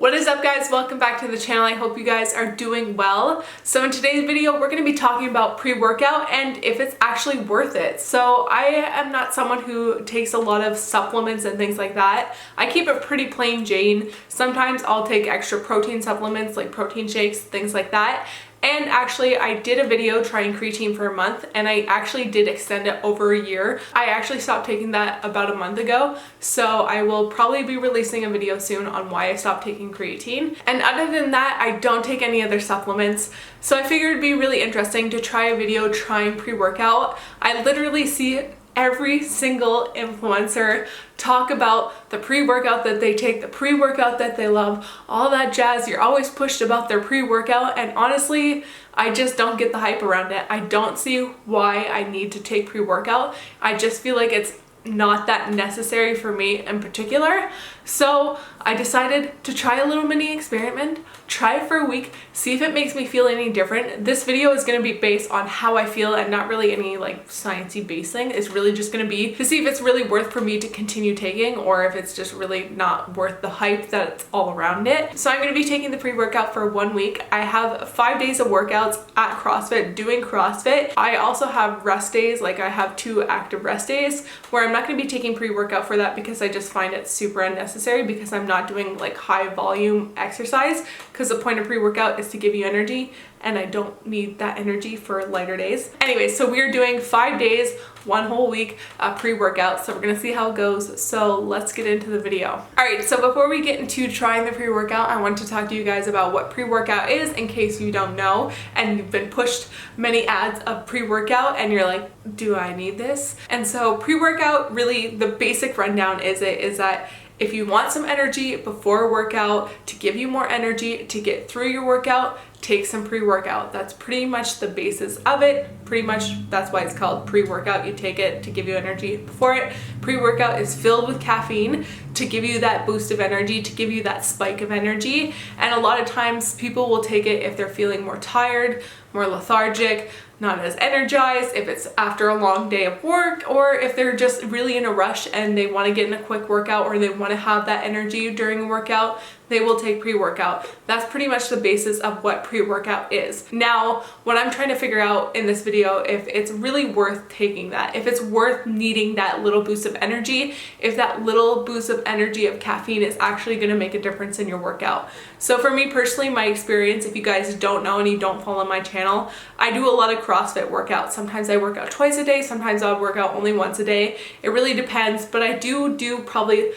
What is up, guys? Welcome back to the channel. I hope you guys are doing well. So in today's video, we're going to be talking about pre-workout and if it's actually worth it. So I am not someone who takes a lot of supplements and things like that. I keep it pretty plain Jane. Sometimes I'll take extra protein supplements like protein shakes, things like that. And actually, I did a video trying creatine for a month, and I actually did extend it over a year. I actually stopped taking that about a month ago, so I will probably be releasing a video soon on why I stopped taking creatine. And other than that, I don't take any other supplements, so I figured it'd be really interesting to try a video trying pre-workout. I literally see every single influencer talk about the pre-workout that they take, the pre-workout that they love, all that jazz. You're always pushed about their pre-workout, and honestly, I just don't get the hype around it. I don't see why I need to take pre-workout. I just feel like it's not that necessary for me in particular. So I decided to try a little mini experiment, try it for a week, see if it makes me feel any different. This video is going to be based on how I feel and not really any like sciencey based thing. It's really just going to be to see if it's really worth for me to continue taking or if it's just really not worth the hype that's all around it. So I'm going to be taking the pre-workout for 1 week. I have 5 days of workouts at CrossFit doing CrossFit. I also have rest days, like I have 2 active rest days where I'm not going to be taking pre-workout for that because I just find it super unnecessary because I'm not doing like high volume exercise, because the point of pre-workout is to give you energy and I don't need that energy for lighter days. Anyway, so we're doing 5 days, 1 whole week pre-workout, so we're gonna see how it goes. So let's get into the video. All right, so before we get into trying the pre-workout, I want to talk to you guys about what pre-workout is in case you don't know and you've been pushed many ads of pre-workout and you're like, do I need this? And so pre-workout, really the basic rundown is that if you want some energy before a workout, to give you more energy to get through your workout, take some pre-workout. That's pretty much the basis of it. Pretty much that's why it's called pre-workout. You take it to give you energy before it. Pre-workout is filled with caffeine to give you that boost of energy, to give you that spike of energy. And a lot of times people will take it if they're feeling more tired, more lethargic, not as energized, if it's after a long day of work, or if they're just really in a rush and they want to get in a quick workout or they want to have that energy during a workout, they will take pre-workout. That's pretty much the basis of what pre-workout is. Now, what I'm trying to figure out in this video, if it's really worth taking that, if it's worth needing that little boost of energy, if that little boost of energy of caffeine is actually going to make a difference in your workout. So for me personally, my experience, if you guys don't know and you don't follow my channel, I do a lot of CrossFit workouts. Sometimes I work out twice a day, sometimes I'll work out only once a day. It really depends, but I do probably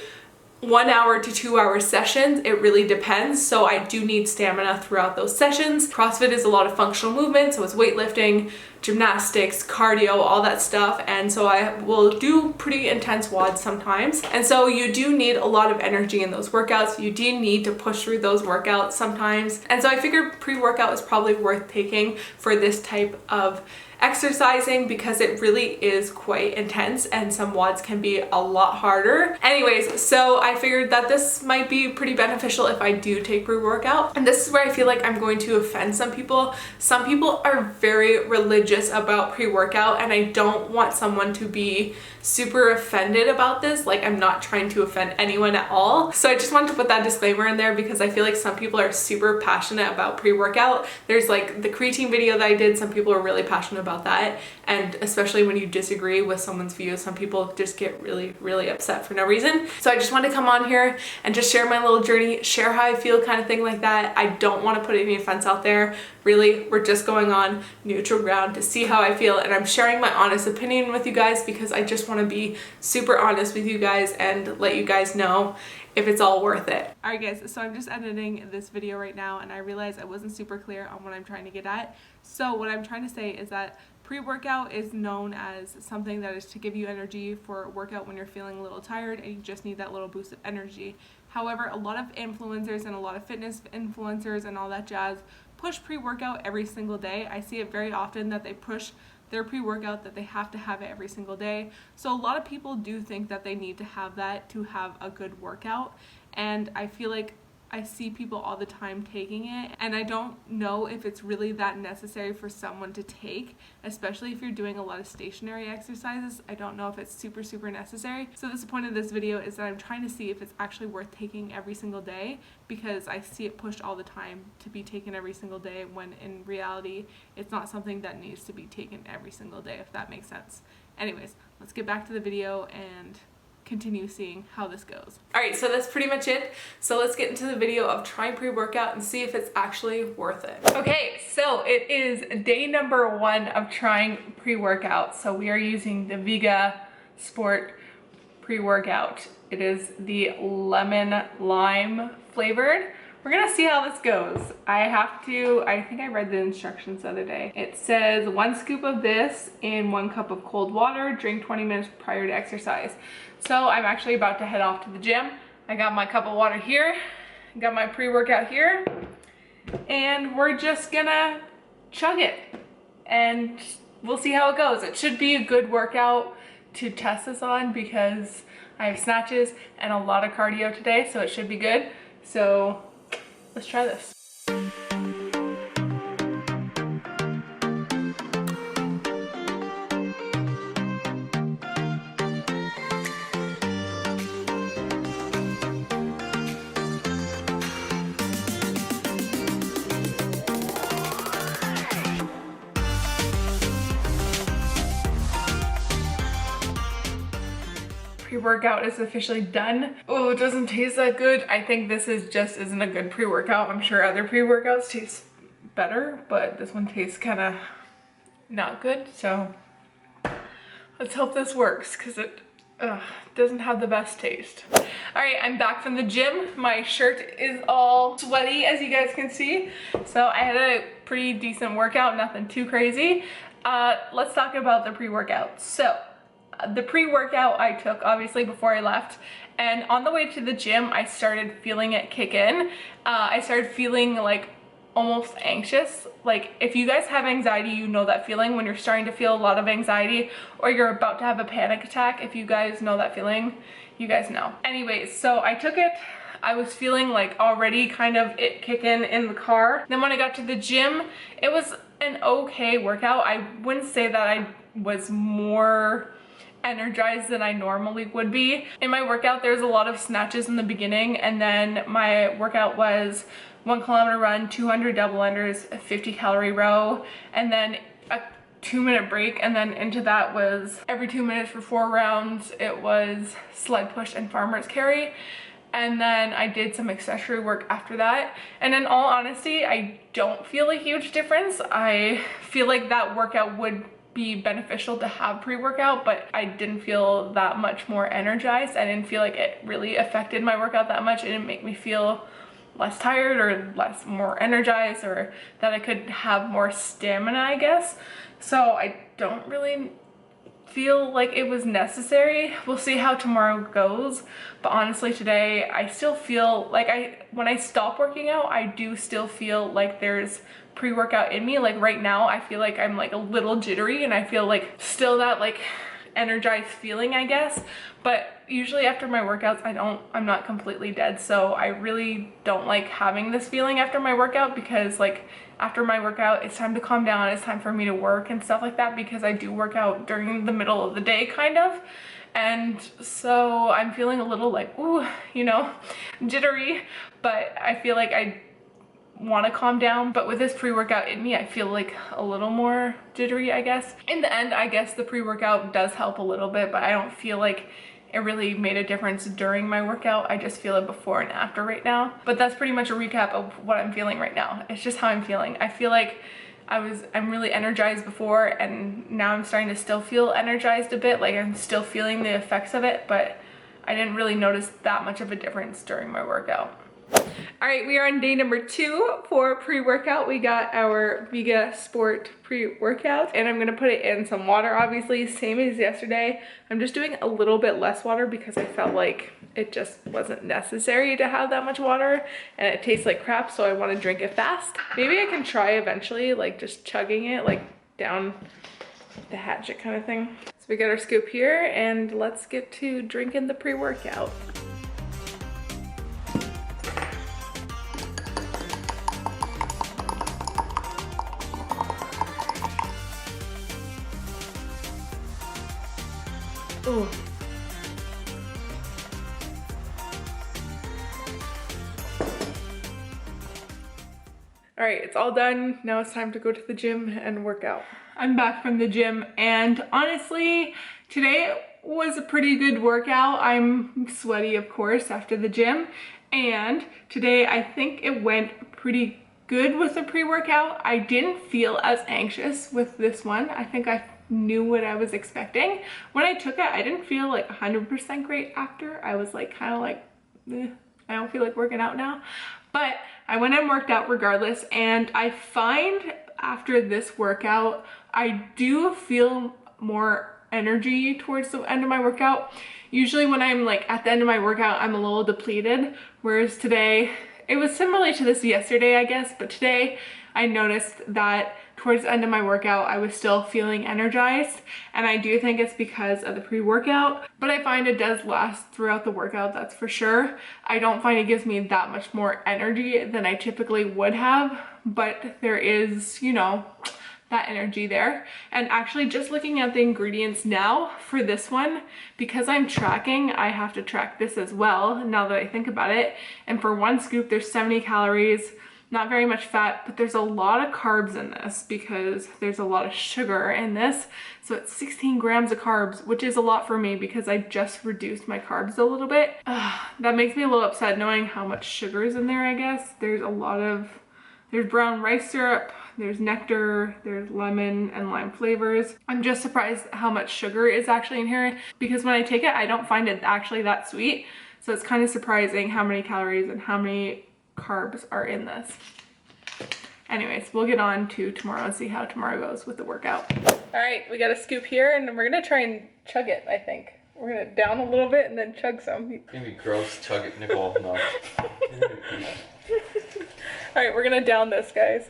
1 hour to 2 hour sessions. It really depends. So I do need stamina throughout those sessions. CrossFit is a lot of functional movement, so it's weightlifting, gymnastics, cardio, all that stuff. And so I will do pretty intense WODs sometimes. And so you do need a lot of energy in those workouts. You do need to push through those workouts sometimes. And so I figured pre-workout is probably worth taking for this type of exercising because it really is quite intense and some WODs can be a lot harder. Anyways, so I figured that this might be pretty beneficial if I do take pre-workout. And this is where I feel like I'm going to offend some people. Some people are very religious about pre-workout and I don't want someone to be super offended about this. Like, I'm not trying to offend anyone at all. So I just wanted to put that disclaimer in there because I feel like some people are super passionate about pre-workout. There's like the creatine video that I did, some people are really passionate about that, and especially when you disagree with someone's views, some people just get really upset for no reason. So I just wanted to come on here and just share my little journey, share how I feel, kind of thing like that. I don't want to put any offense out there. Really, we're just going on neutral ground to see how I feel, and I'm sharing my honest opinion with you guys because I just want to be super honest with you guys and let you guys know if it's all worth it. Alright guys, so I'm just editing this video right now and I realized I wasn't super clear on what I'm trying to get at. So what I'm trying to say is that pre-workout is known as something that is to give you energy for a workout when you're feeling a little tired and you just need that little boost of energy. However, a lot of influencers and a lot of fitness influencers and all that jazz push pre-workout every single day. I see it very often that they push their pre-workout that they have to have it every single day. So a lot of people do think that they need to have that to have a good workout, and I feel like I see people all the time taking it, and I don't know if it's really that necessary for someone to take, especially if you're doing a lot of stationary exercises. I don't know if it's super necessary. So the point of this video is that I'm trying to see if it's actually worth taking every single day, because I see it pushed all the time to be taken every single day, when in reality it's not something that needs to be taken every single day, if that makes sense. Anyways, let's get back to the video and continue seeing how this goes. Alright, so that's pretty much it. So let's get into the video of trying pre-workout and see if it's actually worth it. Okay, so it is day number 1 of trying pre-workout. So we are using the Vega Sport pre-workout. It is the lemon lime flavored. We're gonna see how this goes. I think I read the instructions the other day. It says 1 scoop of this in 1 cup of cold water, drink 20 minutes prior to exercise. So I'm actually about to head off to the gym. I got my cup of water here, got my pre-workout here, and we're just gonna chug it and we'll see how it goes. It should be a good workout to test this on because I have snatches and a lot of cardio today, so it should be good. So let's try this. Pre-workout is officially done. Oh, it doesn't taste that good. I think this isn't a good pre-workout. I'm sure other pre-workouts taste better, but this one tastes kind of not good. So let's hope this works, because it doesn't have the best taste. All right, I'm back from the gym. My shirt is all sweaty, as you guys can see. So I had a pretty decent workout, nothing too crazy. Let's talk about the pre-workout. So the pre-workout I took obviously before I left, and on the way to the gym I started feeling it kick in. I started feeling like almost anxious. Like, if you guys have anxiety, you know that feeling when you're starting to feel a lot of anxiety or you're about to have a panic attack. If you guys know that feeling, you guys know. Anyways, so I took it. I was feeling like already kind of it kick in the car. Then when I got to the gym, it was an okay workout. I wouldn't say that I was more energized than I normally would be. In my workout, there's a lot of snatches in the beginning, and then my workout was 1 kilometer run, 200 double unders, a 50 calorie row, and then a 2-minute break, and then into that was every 2 minutes for 4 rounds. It was sled push and farmer's carry, and then I did some accessory work after that. And in all honesty, I don't feel a huge difference. I feel like that workout would be beneficial to have pre-workout, but I didn't feel that much more energized. I didn't feel like it really affected my workout that much. It didn't make me feel less tired or more energized, or that I could have more stamina, I guess. So I don't really feel like it was necessary. We'll see how tomorrow goes, but honestly today I still feel like when I stop working out, I do still feel like there's pre-workout in me. Like right now I feel like I'm like a little jittery, and I feel like still that like energized feeling, I guess. But usually after my workouts I'm not completely dead, so I really don't like having this feeling after my workout, because like after my workout it's time to calm down, it's time for me to work and stuff like that, because I do work out during the middle of the day kind of. And so I'm feeling a little like, ooh, you know, jittery, but I feel like I want to calm down. But with this pre-workout in me, I feel like a little more jittery, I guess. In the end, I guess the pre-workout does help a little bit, but I don't feel like it really made a difference during my workout. I just feel it before and after right now. But that's pretty much a recap of what I'm feeling right now. It's just how I'm feeling. I feel like I'm really energized before, and now I'm starting to still feel energized a bit. Like I'm still feeling the effects of it, but I didn't really notice that much of a difference during my workout. All right, we are on day number 2 for pre-workout. We got our Vega Sport pre-workout, and I'm gonna put it in some water, obviously, same as yesterday. I'm just doing a little bit less water because I felt like it just wasn't necessary to have that much water, and it tastes like crap, so I want to drink it fast. Maybe I can try eventually, like just chugging it, like down the hatchet kind of thing. So we got our scoop here, and let's get to drinking the pre-workout. Ooh. All right, it's all done. Now it's time to go to the gym and work out. I'm back from the gym, and honestly, today was a pretty good workout. I'm sweaty, of course, after the gym. And today I think it went pretty good with the pre-workout. I didn't feel as anxious with this one. I think I knew what I was expecting. When I took it, I didn't feel like 100% great after. I was like kind of like, I don't feel like working out now. But I went and worked out regardless, and I find after this workout, I do feel more energy towards the end of my workout. Usually when I'm like at the end of my workout, I'm a little depleted, whereas today, it was similar to this yesterday, I guess, but today I noticed that towards the end of my workout, I was still feeling energized, and I do think it's because of the pre-workout, but I find it does last throughout the workout, that's for sure. I don't find it gives me that much more energy than I typically would have, but there is, you know, that energy there. And actually just looking at the ingredients now for this one, because I'm tracking, I have to track this as well now that I think about it. And for one scoop, there's 70 calories, not very much fat, but there's a lot of carbs in this because there's a lot of sugar in this. So it's 16 grams of carbs, which is a lot for me because I just reduced my carbs a little bit. That makes me a little upset knowing how much sugar is in there, I guess. There's brown rice syrup, there's nectar, there's lemon and lime flavors. I'm just surprised how much sugar is actually in here because when I take it, I don't find it actually that sweet. So it's kind of surprising how many calories and how many carbs are in this. Anyways, we'll get on to tomorrow and see how tomorrow goes with the workout. All right, we got a scoop here and we're gonna try and chug it, I think. We're gonna down a little bit and then chug some. It's gonna be gross, chug it, Nicole, no. All right, we're gonna down this, guys.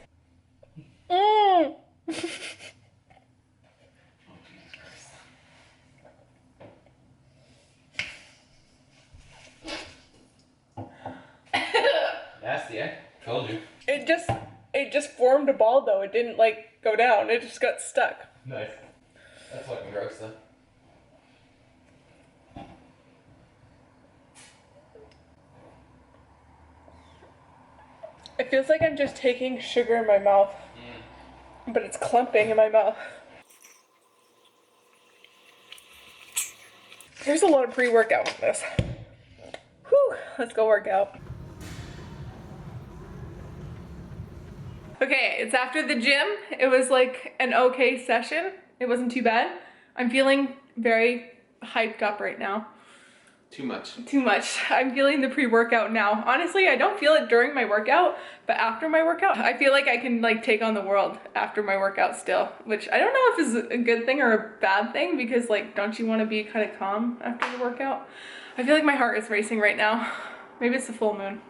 Nasty, eh? Told you. It just formed a ball though. It didn't like go down. It just got stuck. Nice. That's fucking gross though. It feels like I'm just taking sugar in my mouth, but it's clumping in my mouth. There's a lot of pre-workout in this. Whew, let's go work out. Okay, it's after the gym. It was like an okay session. It wasn't too bad. I'm feeling very hyped up right now. Too much. Too much. I'm feeling the pre-workout now. Honestly, I don't feel it during my workout, but after my workout, I feel like I can like take on the world after my workout still, which I don't know if is a good thing or a bad thing because like, don't you want to be kind of calm after the workout? I feel like my heart is racing right now. Maybe it's the full moon.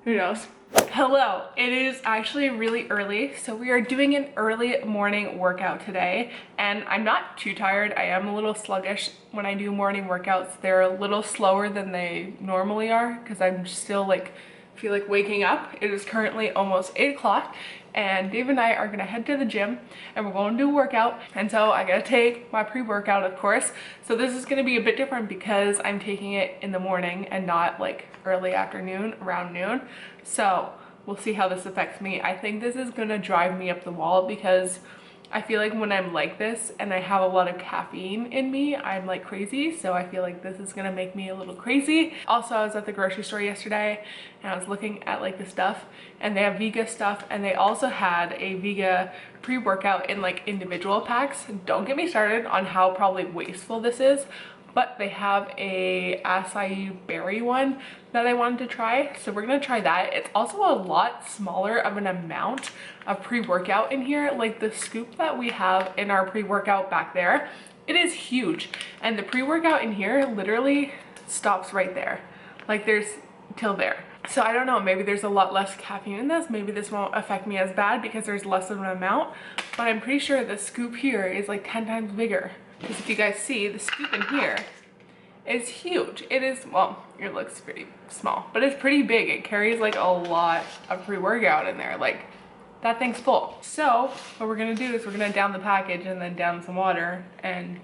Who knows? Hello, it is actually really early, so we are doing an early morning workout today, and I'm not too tired. I am a little sluggish when I do morning workouts. They're a little slower than they normally are because I'm still like feel like waking up. It is currently almost 8 o'clock, and Dave and I are gonna head to the gym and we're going to do a workout, and so I gotta take my pre-workout, of course. So this is gonna be a bit different because I'm taking it in the morning and not like early afternoon, around noon. So we'll see how this affects me. I think this is gonna drive me up the wall because I feel like when I'm like this and I have a lot of caffeine in me, I'm like crazy. So I feel like this is gonna make me a little crazy. Also, I was at the grocery store yesterday and I was looking at like the stuff, and they have Vega stuff, and they also had a Vega pre-workout in like individual packs. Don't get me started on how probably wasteful this is, but they have a acai berry one that I wanted to try. So we're gonna try that. It's also a lot smaller of an amount of pre-workout in here. Like the scoop that we have in our pre-workout back there, it is huge. And the pre-workout in here literally stops right there. Like there's till there. So I don't know, maybe there's a lot less caffeine in this. Maybe this won't affect me as bad because there's less of an amount, but I'm pretty sure the scoop here is like 10 times bigger. Because if you guys see, the scoop in here is huge. It is, well, it looks pretty small, but it's pretty big. It carries like a lot of pre-workout in there. Like that thing's full. So what we're gonna do is we're gonna down the package and then down some water and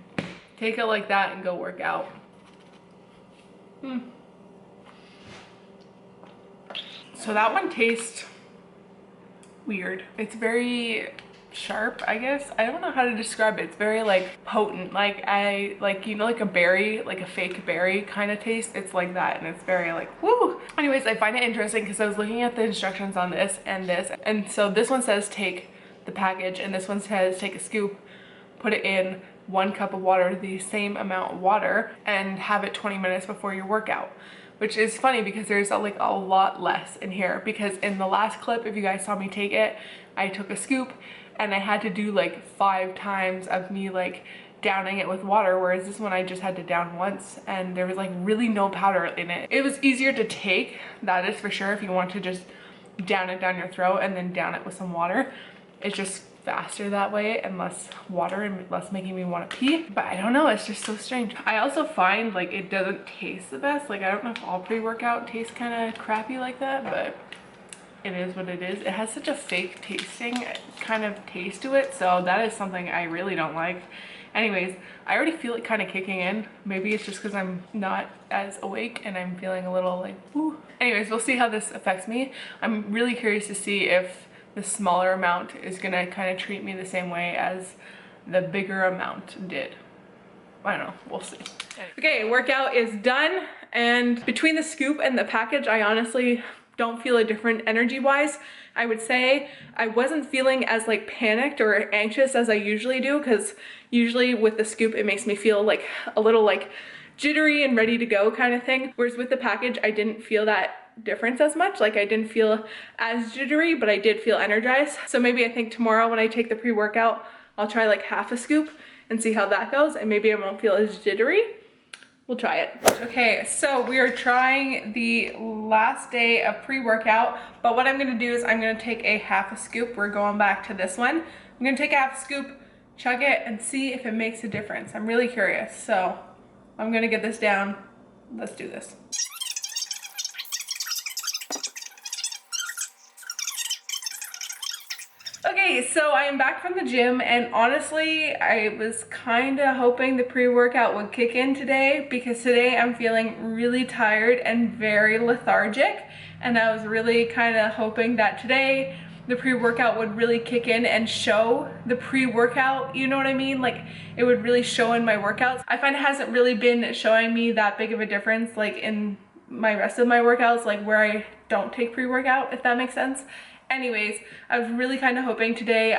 take it like that and go work out. So that one tastes weird. It's very sharp, I guess. I don't know how to describe it. It's very like potent, like you know, like a berry, like a fake berry kind of taste. It's like that, and it's very like woo. Anyways, I find it interesting because I was looking at the instructions on this, and so this one says take the package, and this one says take a scoop, put it in 1 cup of water, the same amount of water, and have it 20 minutes before your workout. Which is funny because there's like a lot less in here, because in the last clip, if you guys saw me take it, I took a scoop and I had to do like 5 times of me like downing it with water, whereas this one I just had to down once, and there was like really no powder in it. It was easier to take, that is for sure, if you want to just down it down your throat and then down it with some water. It's just faster that way and less water and less making me want to pee. But I don't know, it's just so strange. I also find like it doesn't taste the best. Like I don't know if all pre-workout tastes kind of crappy like that, but it is what it is. It has such a fake tasting kind of taste to it, so that is something I really don't like. Anyways, I already feel it kind of kicking in. Maybe it's just because I'm not as awake and I'm feeling a little like woo. Anyways, we'll see how this affects me. I'm really curious to see if the smaller amount is gonna kind of treat me the same way as the bigger amount did. I don't know, we'll see. Okay, workout is done, and between the scoop and the package, I honestly don't feel a different energy wise. I would say I wasn't feeling as like panicked or anxious as I usually do, because usually with the scoop it makes me feel like a little like jittery and ready to go kind of thing, whereas with the package I didn't feel that difference as much. Like I didn't feel as jittery, but I did feel energized. So maybe I think tomorrow when I take the pre-workout, I'll try like half a scoop and see how that goes, and maybe I won't feel as jittery. We'll try it. Okay, so we are trying the last day of pre-workout, but what I'm gonna do is I'm gonna take a half a scoop. We're going back to this one. I'm gonna take a half a scoop, chug it, and see if it makes a difference. I'm really curious, so I'm gonna get this down. Let's do this. Okay, so I am back from the gym, and honestly, I was kind of hoping the pre-workout would kick in today, because today I'm feeling really tired and very lethargic, and I was really kind of hoping that today the pre-workout would really kick in and show the pre-workout, you know what I mean? Like it would really show in my workouts. I find it hasn't really been showing me that big of a difference like in my rest of my workouts, like where I don't take pre-workout, if that makes sense. Anyways, I was really kind of hoping today,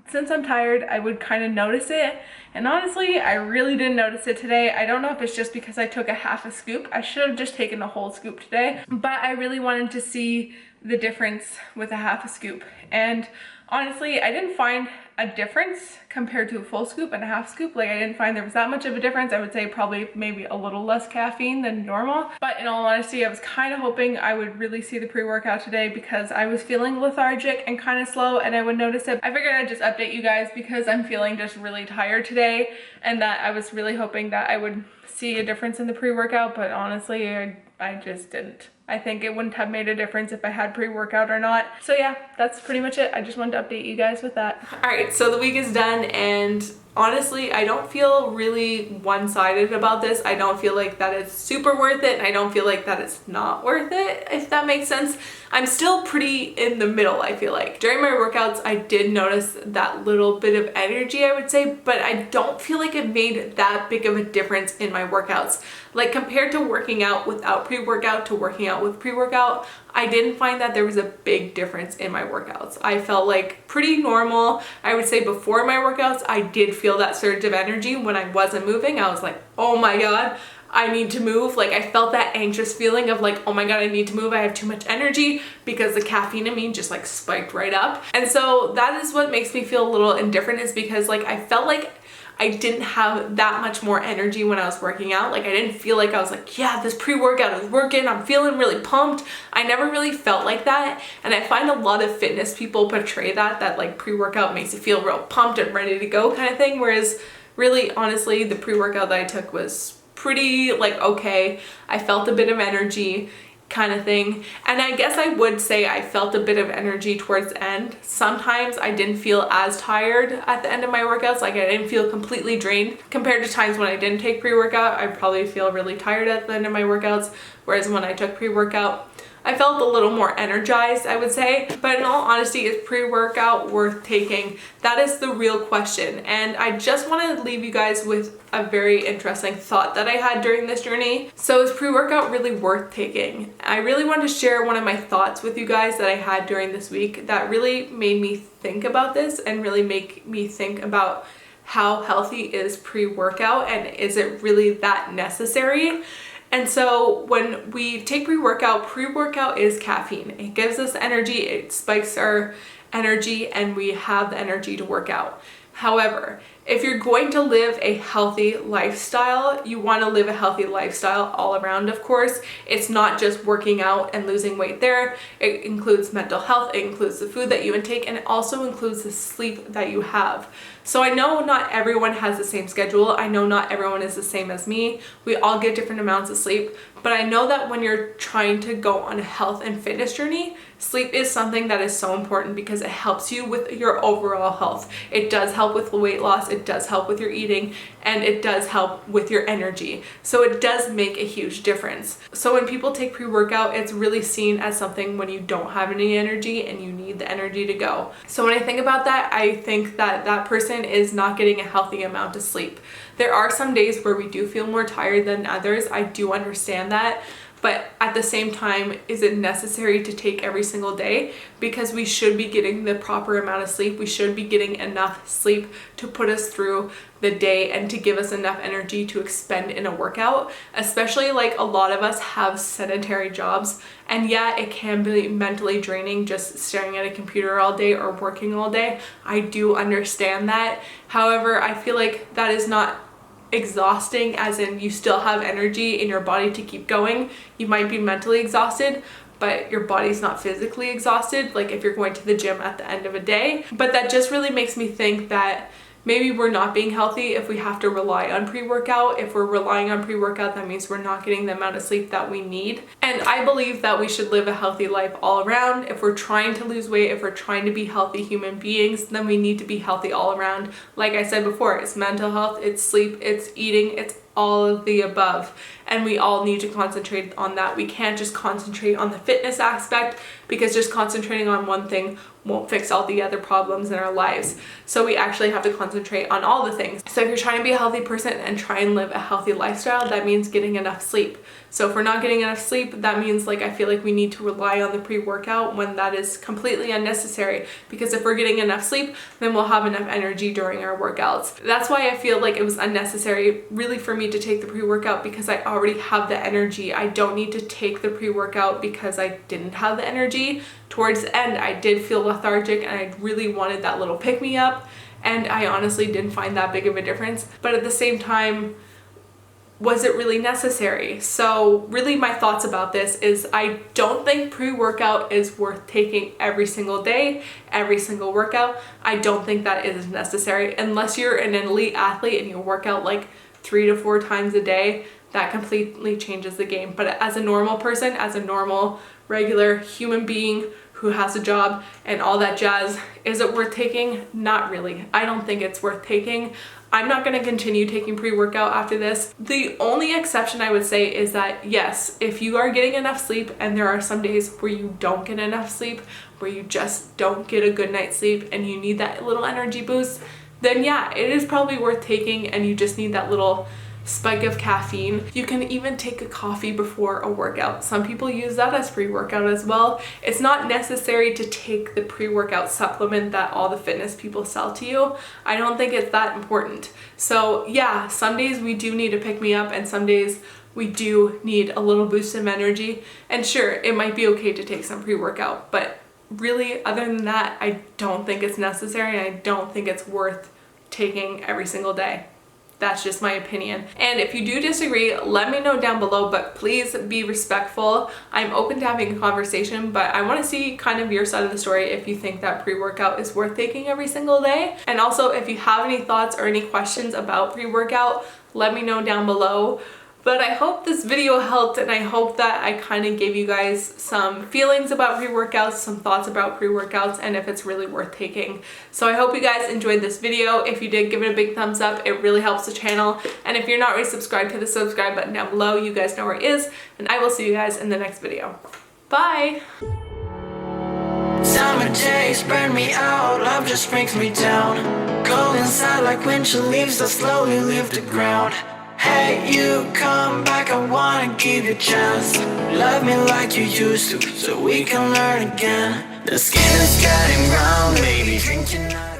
since I'm tired, I would kind of notice it. And honestly, I really didn't notice it today. I don't know if it's just because I took a half a scoop. I should have just taken a whole scoop today. But I really wanted to see the difference with a half a scoop. And honestly, I didn't find a difference compared to a full scoop and a half scoop. Like I didn't find there was that much of a difference. I would say probably maybe a little less caffeine than normal. But in all honesty, I was kind of hoping I would really see the pre-workout today, because I was feeling lethargic and kind of slow, and I would notice it. I figured I'd just update you guys because I'm feeling just really tired today, and that I was really hoping that I would see a difference in the pre-workout, but honestly, I just didn't. I think it wouldn't have made a difference if I had pre-workout or not. So yeah, that's pretty much it. I just wanted to update you guys with that. All right, so the week is done, and honestly, I don't feel really one-sided about this. I don't feel like that it's super worth it, and I don't feel like that it's not worth it, if that makes sense. I'm still pretty in the middle, I feel like. During my workouts, I did notice that little bit of energy, I would say, but I don't feel like it made that big of a difference in my workouts. Like compared to working out without pre-workout to working out with pre-workout, I didn't find that there was a big difference in my workouts. I felt like pretty normal. I would say before my workouts, I did feel that surge of energy when I wasn't moving. I was like, oh my God, I need to move. Like I felt that anxious feeling of like, oh my God, I need to move. I have too much energy, because the caffeine in me just like spiked right up. And so that is what makes me feel a little indifferent, is because like I felt like I didn't have that much more energy when I was working out. Like I didn't feel like I was like, yeah, this pre-workout is working, I'm feeling really pumped. I never really felt like that. And I find a lot of fitness people portray that like pre-workout makes you feel real pumped and ready to go kind of thing. Whereas really, honestly, the pre-workout that I took was pretty like okay. I felt a bit of energy. kind of thing. And I guess I would say I felt a bit of energy towards the end. Sometimes I didn't feel as tired at the end of my workouts, like I didn't feel completely drained compared to times when I didn't take pre-workout. I probably feel really tired at the end of my workouts, whereas when I took pre-workout, I felt a little more energized, I would say. But in all honesty, is pre-workout worth taking? That is the real question. And I just want to leave you guys with a very interesting thought that I had during this journey. So is pre-workout really worth taking? I really wanted to share one of my thoughts with you guys that I had during this week that really made me think about this and really make me think about how healthy is pre-workout and is it really that necessary? And so when we take pre-workout is caffeine. It gives us energy, it spikes our energy, and we have the energy to work out. However, if you're going to live a healthy lifestyle, you want to live a healthy lifestyle all around, of course. It's not just working out and losing weight there. It includes mental health, it includes the food that you intake, and it also includes the sleep that you have. So I know not everyone has the same schedule. I know not everyone is the same as me. We all get different amounts of sleep, but I know that when you're trying to go on a health and fitness journey, sleep is something that is so important because it helps you with your overall health. It does help with weight loss, it does help with your eating, and it does help with your energy. So it does make a huge difference. So when people take pre-workout, it's really seen as something when you don't have any energy and you need the energy to go. So when I think about that, I think that that person is not getting a healthy amount of sleep. There are some days where we do feel more tired than others. I do understand that. But at the same time, is it necessary to take every single day? Because we should be getting the proper amount of sleep. We should be getting enough sleep to put us through the day and to give us enough energy to expend in a workout. Especially like a lot of us have sedentary jobs. And yeah, it can be mentally draining just staring at a computer all day or working all day. I do understand that. However, I feel like that is not exhausting, as in you still have energy in your body to keep going. You might be mentally exhausted, but your body's not physically exhausted, like if you're going to the gym at the end of a day. But that just really makes me think that maybe we're not being healthy if we have to rely on pre-workout. If we're relying on pre-workout, that means we're not getting the amount of sleep that we need. And I believe that we should live a healthy life all around. If we're trying to lose weight, if we're trying to be healthy human beings, then we need to be healthy all around. Like I said before, it's mental health, it's sleep, it's eating, it's all of the above. And we all need to concentrate on that. We can't just concentrate on the fitness aspect because just concentrating on one thing won't fix all the other problems in our lives. So we actually have to concentrate on all the things. So if you're trying to be a healthy person and try and live a healthy lifestyle, that means getting enough sleep. So if we're not getting enough sleep, that means like I feel like we need to rely on the pre-workout when that is completely unnecessary, because if we're getting enough sleep, then we'll have enough energy during our workouts. That's why I feel like it was unnecessary really for me to take the pre-workout, because I already have the energy. I don't need to take the pre-workout because I didn't have the energy. Towards the end, I did feel lethargic and I really wanted that little pick-me-up, and I honestly didn't find that big of a difference. But at the same time, was it really necessary? So really my thoughts about this is I don't think pre-workout is worth taking every single day, every single workout. I don't think that is necessary unless you're an elite athlete and you work out like 3 to 4 times a day. That completely changes the game. But as a normal person, as a normal, regular human being who has a job and all that jazz, is it worth taking? Not really. I don't think it's worth taking. I'm not going to continue taking pre-workout after this. The only exception I would say is that yes, if you are getting enough sleep and there are some days where you don't get enough sleep, where you just don't get a good night's sleep and you need that little energy boost, then yeah, it is probably worth taking and you just need that little spike of caffeine. You can even take a coffee before a workout. Some people use that as pre-workout as well. It's not necessary to take the pre-workout supplement that all the fitness people sell to you. I don't think it's that important. So yeah, some days we do need to pick me up and some days we do need a little boost of energy. And sure, it might be okay to take some pre-workout, but really other than that, I don't think it's necessary and I don't think it's worth taking every single day. That's just my opinion. And if you do disagree, let me know down below, but please be respectful. I'm open to having a conversation, but I want to see kind of your side of the story if you think that pre-workout is worth taking every single day. And also if you have any thoughts or any questions about pre-workout, let me know down below. But I hope this video helped, and I hope that I kind of gave you guys some feelings about pre-workouts, some thoughts about pre-workouts, and if it's really worth taking. So I hope you guys enjoyed this video. If you did, give it a big thumbs up. It really helps the channel. And if you're not already subscribed, hit the subscribe button down below. You guys know where it is. And I will see you guys in the next video. Bye! Summer days burn me out, love just brings me down. Cold inside like winter leaves that slowly leave the ground. Hey, you come back, I wanna give you a chance. Love me like you used to, so we can learn again. The skin is getting brown, baby, drink your night.